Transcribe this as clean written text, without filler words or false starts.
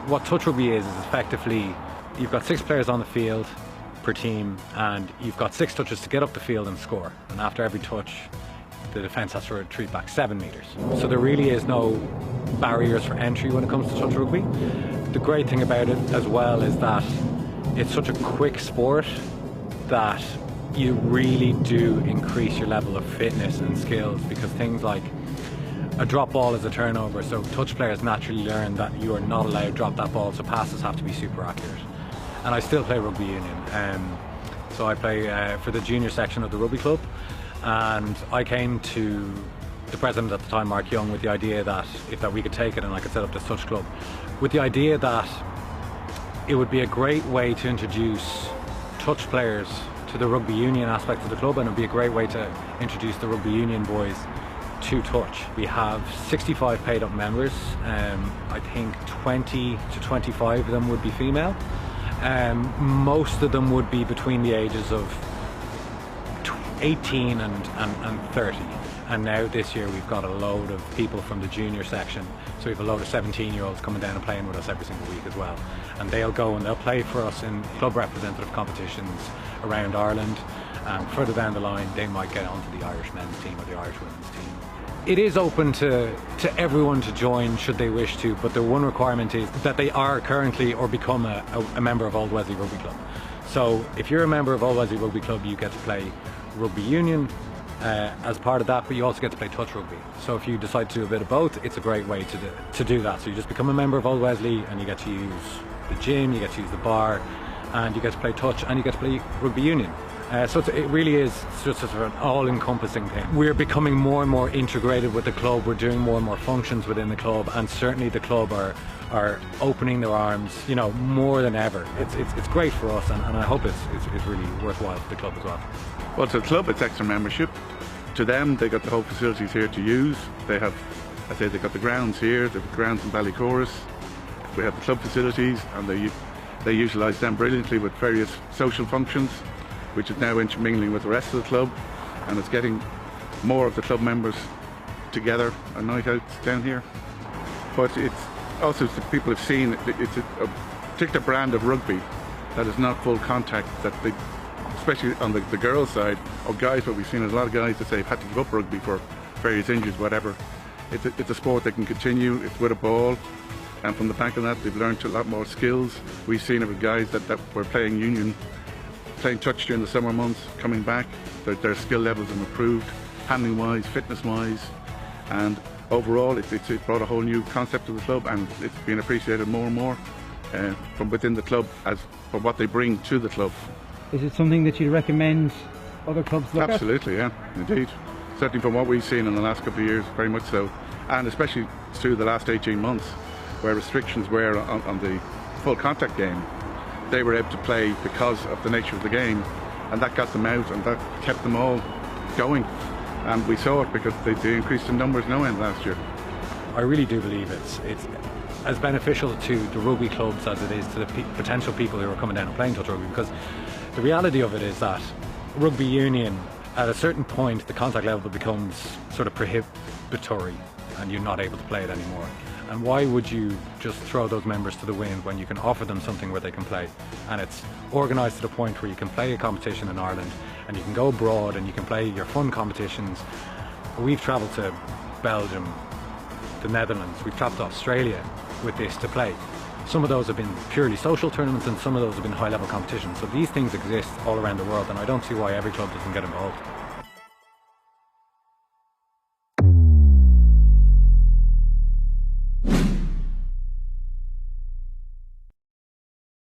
what touch rugby is effectively you've got 6 players on the field per team, and you've got 6 touches to get up the field and score. And after every touch, the defence has to retreat back 7 metres. So there really is no barriers for entry when it comes to touch rugby. The great thing about it as well is that it's such a quick sport that you really do increase your level of fitness and skills, because things like a drop ball is a turnover, so touch players naturally learn that you are not allowed to drop that ball, so passes have to be super accurate. And I still play rugby union, so I play for the junior section of the rugby club, and I came to the president at the time, Mark Young, with the idea that we could take it and I could set up this touch club, with the idea that it would be a great way to introduce touch players to the rugby union aspect of the club, and it would be a great way to introduce the rugby union boys to touch. We have 65 paid up members. I think 20 to 25 of them would be female. Most of them would be between the ages of 18 and 30. And now this year we've got a load of people from the junior section. So we have a load of 17-year-olds coming down and playing with us every single week as well. And they'll go and they'll play for us in club representative competitions around Ireland. And further down the line, they might get onto the Irish men's team or the Irish women's team. It is open to everyone to join should they wish to, but the one requirement is that they are currently or become a member of Old Wesley Rugby Club. So if you're a member of Old Wesley Rugby Club, you get to play rugby union as part of that, but you also get to play touch rugby. So if you decide to do a bit of both, it's a great way to do that. So you just become a member of Old Wesley and you get to use the gym, you get to use the bar, and you get to play touch and you get to play rugby union. So it really is just sort of an all-encompassing thing. We're becoming more and more integrated with the club. We're doing more and more functions within the club, and certainly the club are opening their arms, you know, more than ever. It's great for us, and I hope it's really worthwhile for the club as well. Well, to the club, it's extra membership. To them, they got the whole facilities here to use. They have, I say, they've got the grounds here. They've got the grounds in Ballychorus. We have the club facilities, and they utilise them brilliantly with various social functions, which is now intermingling with the rest of the club, and it's getting more of the club members together on night out down here. But it's also, people have seen it's a particular brand of rugby that is not full contact, that they, especially on the girls' side, or guys, but we've seen a lot of guys that say have had to give up rugby for various injuries, whatever. It's a sport that can continue, it's with a ball, and from the back of that they've learned a lot more skills. We've seen it with guys that were playing union, playing touch during the summer months, coming back, their skill levels have improved, handling wise, fitness wise, and overall it brought a whole new concept to the club, and it's been appreciated more and more from within the club as for what they bring to the club. Is it something that you'd recommend other clubs look at? Absolutely, yeah, indeed. Certainly from what we've seen in the last couple of years, very much so, and especially through the last 18 months where restrictions were on the full contact game. They were able to play because of the nature of the game, and that got them out and that kept them all going, and we saw it because they increased in numbers no end last year. I really do believe it's as beneficial to the rugby clubs as it is to the potential people who are coming down and playing touch rugby, because the reality of it is that rugby union, at a certain point the contact level becomes sort of prohibitory and you're not able to play it anymore. And why would you just throw those members to the wind when you can offer them something where they can play? And it's organised to the point where you can play a competition in Ireland and you can go abroad and you can play your fun competitions. We've travelled to Belgium, the Netherlands, we've travelled to Australia with this to play. Some of those have been purely social tournaments and some of those have been high level competitions. So these things exist all around the world, and I don't see why every club doesn't get involved.